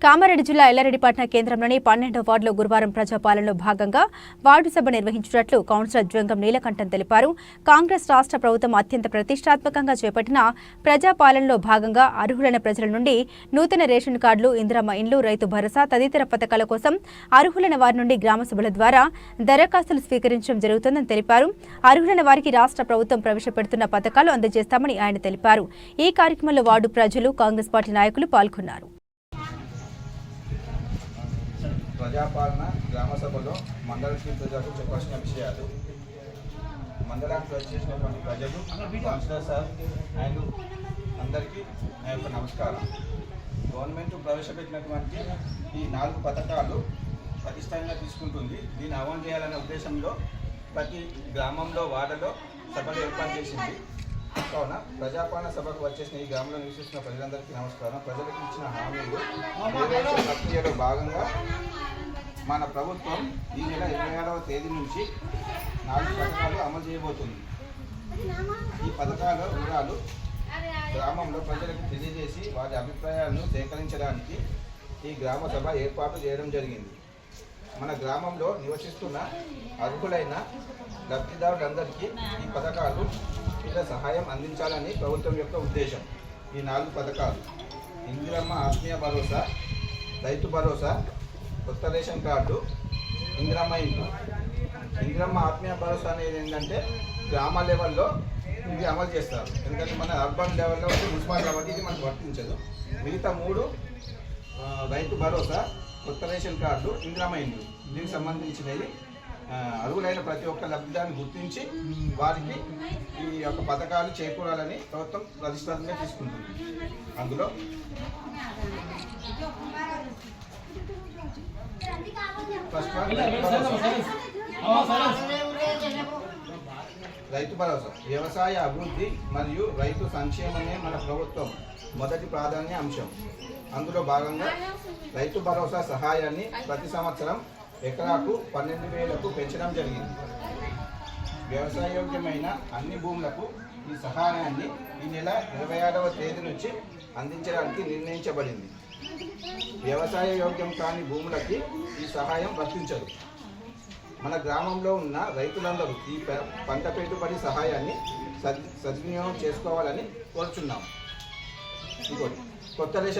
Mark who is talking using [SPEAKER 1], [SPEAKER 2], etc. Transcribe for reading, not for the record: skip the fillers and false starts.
[SPEAKER 1] కామారెడ్డి జిల్లా ఎల్లారెడ్డిపట్నం కేంద్రంలోని 12వ వార్డులో గురువారం ప్రజాపాలనలో భాగంగా వార్డు సభ నిర్వహించినట్లు కౌన్సిలర్ జంగం నీలకంఠన్ తెలిపారు. కాంగ్రెస్ రాష్ట్ర ప్రభుత్వం అత్యంత ప్రతిష్టాత్మకంగా చేపట్టిన ప్రజాపాలనలో భాగంగా అర్హులైన ప్రజల నుండి నూతన రేషన్ కార్డులు, ఇందిరమ్మ ఇండ్లు, రైతు భరోసా తదితర పథకాల కోసం అర్హులైన వారి నుండి గ్రామ సభల ద్వారా దరఖాస్తులు స్వీకరించడం జరుగుతుందని తెలిపారు. అర్హులైన వారికి రాష్ట్ర ప్రభుత్వం ప్రవేశపెడుతున్న పథకాలు అందజేస్తామని ఆయన తెలిపారు. ఈ కార్యక్రమంలో వార్డు ప్రజలు, కాంగ్రెస్ పార్టీ నాయకులు పాల్గొన్నారు.
[SPEAKER 2] ప్రజాపాలన గ్రామ సభలో మండలానికి ప్రజలకు చెప్పాల్సిన విషయాలు, మండలానికి వచ్చేసినటువంటి ప్రజలు, కౌన్సిలర్ సార్ అండ్ అందరికీ నా యొక్క నమస్కారం. గవర్నమెంట్ ప్రవేశపెట్టినటువంటి ఈ 4 పథకాలు ప్రతిష్టానంగా తీసుకుంటుంది. దీన్ని అమలు చేయాలనే ఉద్దేశంలో ప్రతి గ్రామంలో, వార్డులో సభలు ఏర్పాటు చేసింది. కావున ప్రజాపాలన సభకు వచ్చేసిన ఈ గ్రామంలో నివసిస్తున్న ప్రజలందరికీ నమస్కారం. ప్రజలకు ఇచ్చిన హామీలు నెరవేర్చే ప్రక్రియలో భాగంగా మన ప్రభుత్వం ఈ నెల 26వ తేదీ నుంచి 4 పథకాలు అమలు చేయబోతుంది. ఈ పథకాల వివరాలు గ్రామంలో ప్రజలకు తెలియజేసి వారి అభిప్రాయాలను సేకరించడానికి ఈ గ్రామ సభ ఏర్పాటు చేయడం జరిగింది. మన గ్రామంలో నివసిస్తున్న అర్హులైన లబ్ధిదారులందరికీ ఈ పథకాలు సహాయం అందించాలని ప్రభుత్వం యొక్క ఉద్దేశం. ఈ 4 పథకాలు: ఇందిరమ్మ ఆత్మీయ భరోసా, రైతు భరోసా, కొత్త రేషన్ కార్డు, ఇందిరమ్మ ఇండ్లు. ఇందిరమ్మ ఆత్మీయ భరోసా అనేది ఏంటంటే గ్రామ లెవెల్లో ఇవి అమలు చేస్తారు. ఎందుకంటే మన అర్బన్ లెవెల్లో మున్సిపల్ కాబట్టి ఇది మనకు వర్తించదు. మిగతా 3 రైతు భరోసా, కొత్త రేషన్ కార్డు, ఇందిరమ్మ ఇండ్లు. దీనికి సంబంధించినవి అర్హులైన ప్రతి ఒక్క లబ్ధిదారుని గుర్తించి వారికి ఈ యొక్క పథకాలు చేకూరాలని ప్రభుత్వం ప్రతిష్టాత్మకంగా తీసుకుంటుంది. అందులో రైతు భరోసా వ్యవసాయ అభివృద్ధి మరియు రైతు సంక్షేమమే మన ప్రభుత్వం మొదటి ప్రాధాన్య అంశం. అందులో భాగంగా రైతు భరోసా సహాయాన్ని ప్రతి సంవత్సరం ఎకరాకు 12,000కు పెంచడం జరిగింది. వ్యవసాయోగ్యమైన అన్ని భూములకు ఈ సహాయాన్ని ఈ నెల 26వ తేదీ నుంచి అందించడానికి నిర్ణయించబడింది. వ్యవసాయ యోగ్యం కాని భూములకి ఈ సహాయం వర్తించదు. మన గ్రామంలో ఉన్న రైతులందరూ ఈ పంట పెట్టుబడి సహాయాన్ని సద్వినియోగం చేసుకోవాలని కోరుచున్నాం. ఇంకోటి, కొత్త రేషన్